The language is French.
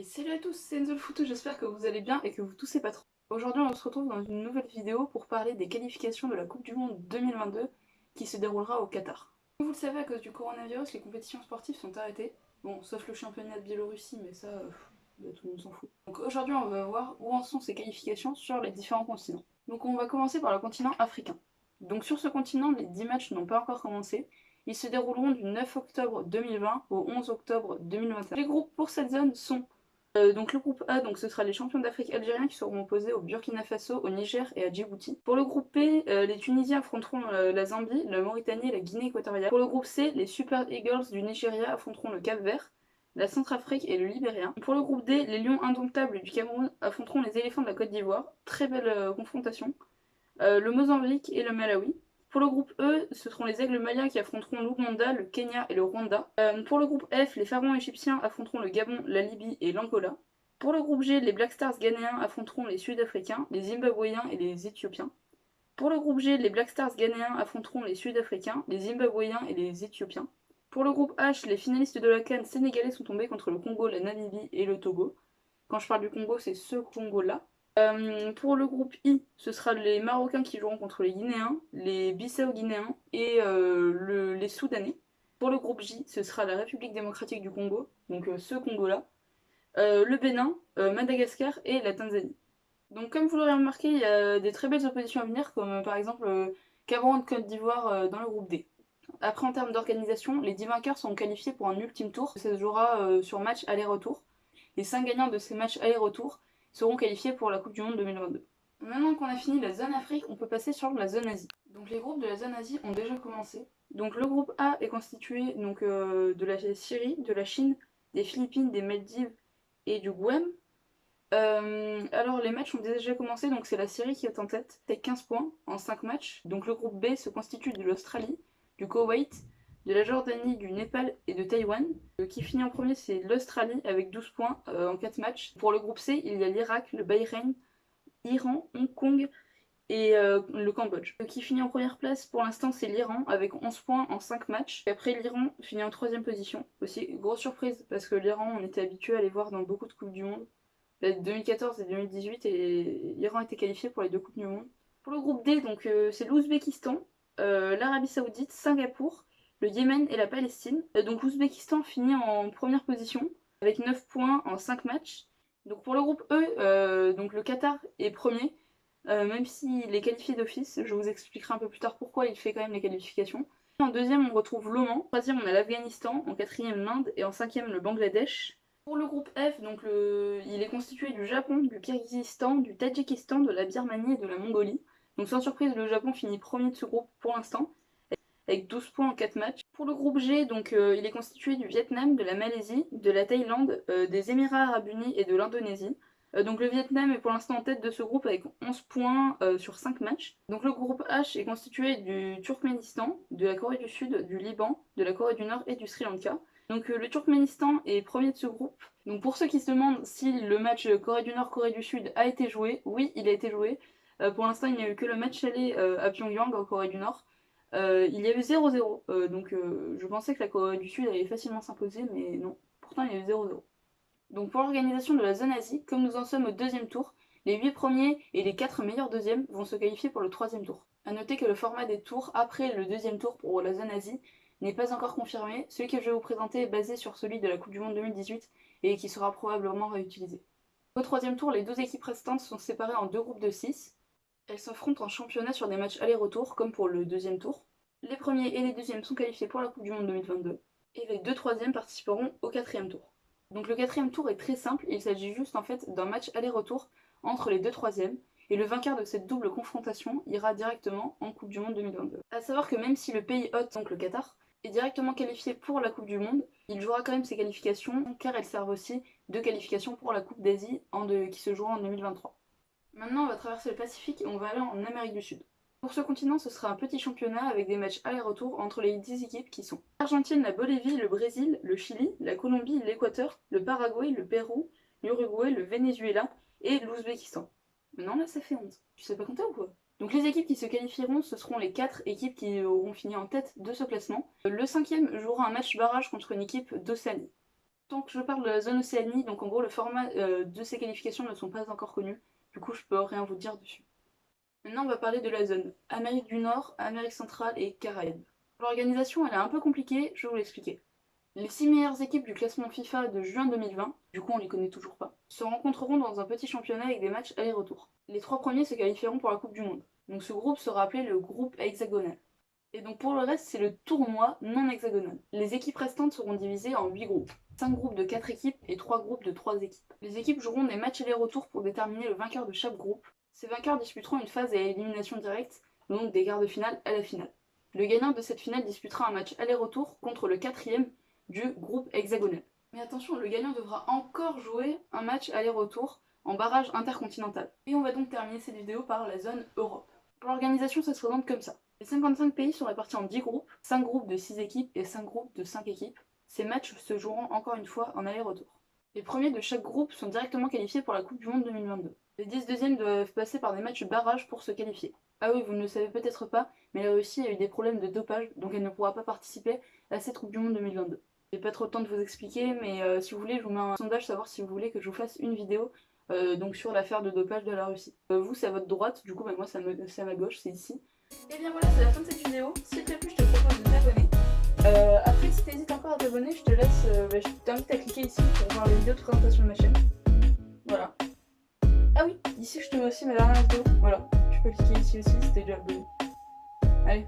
Et salut à tous, c'est Enzo le Footo, j'espère que vous allez bien et que vous toussez pas trop. Aujourd'hui on se retrouve dans une nouvelle vidéo pour parler des qualifications de la Coupe du Monde 2022 qui se déroulera au Qatar. Comme vous le savez, à cause du coronavirus, les compétitions sportives sont arrêtées. Bon, sauf le championnat de Biélorussie, mais ça, tout le monde s'en fout. Donc aujourd'hui on va voir où en sont ces qualifications sur les différents continents. Donc on va commencer par le continent africain. Donc sur ce continent, les 10 matchs n'ont pas encore commencé. Ils se dérouleront du 9 octobre 2020 au 11 octobre 2021. Les groupes pour cette zone sont donc le groupe A, donc ce sera les champions d'Afrique algériens qui seront opposés au Burkina Faso, au Niger et à Djibouti. Pour le groupe B, les Tunisiens affronteront la Zambie, la Mauritanie et la Guinée équatoriale. Pour le groupe C, les Super Eagles du Nigeria affronteront le Cap-Vert, la Centrafrique et le Libéria. Pour le groupe D, les Lions indomptables du Cameroun affronteront les éléphants de la Côte d'Ivoire. Très belle confrontation. Le Mozambique et le Malawi. Pour le groupe E, ce seront les aigles maliens qui affronteront l'Ouganda, le Kenya et le Rwanda. Pour le groupe F, les pharaons égyptiens affronteront le Gabon, la Libye et l'Angola. Pour le groupe G, les Black Stars ghanéens affronteront les Sud-Africains, les Zimbabwéens et les Éthiopiens. Pour le groupe G, les Black Stars ghanéens affronteront les Sud-Africains, les Zimbabwéens et les Éthiopiens. Pour le groupe H, les finalistes de la CAN sénégalais sont tombés contre le Congo, la Namibie et le Togo. Quand je parle du Congo, c'est ce Congo-là. Pour le groupe I, ce sera les Marocains qui joueront contre les Guinéens, les Bissau-Guinéens et les Soudanais. Pour le groupe J, ce sera la République démocratique du Congo, donc ce Congo-là, le Bénin, Madagascar et la Tanzanie. Donc comme vous l'aurez remarqué, il y a des très belles oppositions à venir, comme par exemple Cameroun-Côte d'Ivoire dans le groupe D. Après, en termes d'organisation, les 10 vainqueurs sont qualifiés pour un ultime tour. Ça se jouera sur match aller-retour. Les 5 gagnants de ces matchs aller-retour seront qualifiés pour la Coupe du Monde 2022. Maintenant qu'on a fini la zone Afrique, on peut passer sur la zone Asie. Donc les groupes de la zone Asie ont déjà commencé. Donc le groupe A est constitué de la Syrie, de la Chine, des Philippines, des Maldives et du Guam. Alors les matchs ont déjà commencé, donc c'est la Syrie qui est en tête, avec 15 points en 5 matchs. Donc le groupe B se constitue de l'Australie, du Koweït, de la Jordanie, du Népal et de Taïwan. Qui finit en premier, c'est l'Australie avec 12 points en 4 matchs. Pour le groupe C, il y a l'Irak, le Bahreïn, Iran, Hong Kong et le Cambodge. Qui finit en première place pour l'instant, c'est l'Iran avec 11 points en 5 matchs. Et après, l'Iran finit en troisième position. Aussi, grosse surprise parce que l'Iran, on était habitué à les voir dans beaucoup de Coupes du Monde. 2014 et 2018, et l'Iran était qualifié pour les deux Coupes du Monde. Pour le groupe D, donc c'est l'Ouzbékistan, l'Arabie Saoudite, Singapour, le Yémen et la Palestine. Donc l'Ouzbékistan finit en première position avec 9 points en 5 matchs. Donc pour le groupe E, donc le Qatar est premier, même s'il est qualifié d'office. Je vous expliquerai un peu plus tard pourquoi il fait quand même les qualifications. En deuxième, on retrouve l'Oman. En troisième, on a l'Afghanistan. En quatrième, l'Inde. Et en cinquième, le Bangladesh. Pour le groupe F, donc il est constitué du Japon, du Kirghizistan, du Tadjikistan, de la Birmanie et de la Mongolie. Donc sans surprise, le Japon finit premier de ce groupe pour l'instant, avec 12 points en 4 matchs. Pour le groupe G, donc il est constitué du Vietnam, de la Malaisie, de la Thaïlande, des Émirats Arabes Unis et de l'Indonésie. Donc le Vietnam est pour l'instant en tête de ce groupe avec 11 points sur 5 matchs. Donc le groupe H est constitué du Turkménistan, de la Corée du Sud, du Liban, de la Corée du Nord et du Sri Lanka. Donc le Turkménistan est premier de ce groupe. Donc pour ceux qui se demandent si le match Corée du Nord-Corée du Sud a été joué, oui, il a été joué. Pour l'instant, il n'y a eu que le match aller à Pyongyang en Corée du Nord. Il y a eu 0-0, donc je pensais que la Corée du Sud allait facilement s'imposer, mais non. Pourtant, il y a eu 0-0. Donc pour l'organisation de la zone Asie, comme nous en sommes au deuxième tour, les 8 premiers et les 4 meilleurs deuxièmes vont se qualifier pour le troisième tour. A noter que le format des tours après le deuxième tour pour la zone Asie n'est pas encore confirmé. Celui que je vais vous présenter est basé sur celui de la Coupe du Monde 2018 et qui sera probablement réutilisé. Au troisième tour, les 12 équipes restantes sont séparées en deux groupes de 6. Elles s'affrontent en championnat sur des matchs aller-retour comme pour le deuxième tour. Les premiers et les deuxièmes sont qualifiés pour la Coupe du Monde 2022 et les deux troisièmes participeront au quatrième tour. Donc le quatrième tour est très simple, il s'agit juste en fait d'un match aller-retour entre les deux troisièmes, et le vainqueur de cette double confrontation ira directement en Coupe du Monde 2022. A savoir que même si le pays hôte, donc le Qatar, est directement qualifié pour la Coupe du Monde, il jouera quand même ses qualifications car elles servent aussi de qualification pour la Coupe d'Asie qui se jouera en 2023. Maintenant on va traverser le Pacifique et on va aller en Amérique du Sud. Pour ce continent, ce sera un petit championnat avec des matchs aller-retour entre les 10 équipes qui sont l'Argentine, la Bolivie, le Brésil, le Chili, la Colombie, l'Équateur, le Paraguay, le Pérou, l'Uruguay, le Venezuela et l'Ouzbékistan. Maintenant là ça fait 11. Tu sais pas compter ou quoi? Donc les équipes qui se qualifieront, ce seront les 4 équipes qui auront fini en tête de ce classement. Le cinquième jouera un match barrage contre une équipe d'Océanie. Tant que je parle de la zone Océanie, donc en gros le format de ces qualifications ne sont pas encore connus, du coup je peux rien vous dire dessus. Maintenant on va parler de la zone Amérique du Nord, Amérique centrale et Caraïbes. L'organisation elle est un peu compliquée, je vais vous l'expliquer. Les 6 meilleures équipes du classement FIFA de juin 2020, du coup on les connaît toujours pas, se rencontreront dans un petit championnat avec des matchs aller-retour. Les 3 premiers se qualifieront pour la Coupe du Monde. Donc ce groupe sera appelé le groupe hexagonal. Et donc pour le reste, c'est le tournoi non hexagonal. Les équipes restantes seront divisées en 8 groupes. 5 groupes de 4 équipes et 3 groupes de 3 équipes. Les équipes joueront des matchs aller-retour pour déterminer le vainqueur de chaque groupe. Ces vainqueurs disputeront une phase à élimination directe, donc des quarts de finale à la finale. Le gagnant de cette finale disputera un match aller-retour contre le 4e du groupe hexagonal. Mais attention, le gagnant devra encore jouer un match aller-retour en barrage intercontinental. Et on va donc terminer cette vidéo par la zone Europe. Pour l'organisation, ça se présente comme ça. Les 55 pays sont répartis en 10 groupes, 5 groupes de 6 équipes et 5 groupes de 5 équipes. Ces matchs se joueront encore une fois en aller-retour. Les premiers de chaque groupe sont directement qualifiés pour la Coupe du Monde 2022. Les 10 deuxièmes doivent passer par des matchs barrages pour se qualifier. Ah oui, vous ne le savez peut-être pas, mais la Russie a eu des problèmes de dopage, donc elle ne pourra pas participer à cette Coupe du Monde 2022. J'ai pas trop le temps de vous expliquer, mais si vous voulez, je vous mets un sondage, savoir si vous voulez que je vous fasse une vidéo donc sur l'affaire de dopage de la Russie. Vous, c'est à votre droite, du coup, moi, c'est à ma gauche, c'est ici. Et bien voilà, c'est la fin de cette vidéo. S'il te plaît, je te propose de t'abonner. Après, si t'hésites encore à t'abonner, je t'invite à cliquer ici pour voir les vidéos de présentation de ma chaîne. Voilà. Ah oui, ici, je te mets aussi ma dernière vidéo. Voilà, tu peux cliquer ici aussi si t'es déjà abonné. Allez.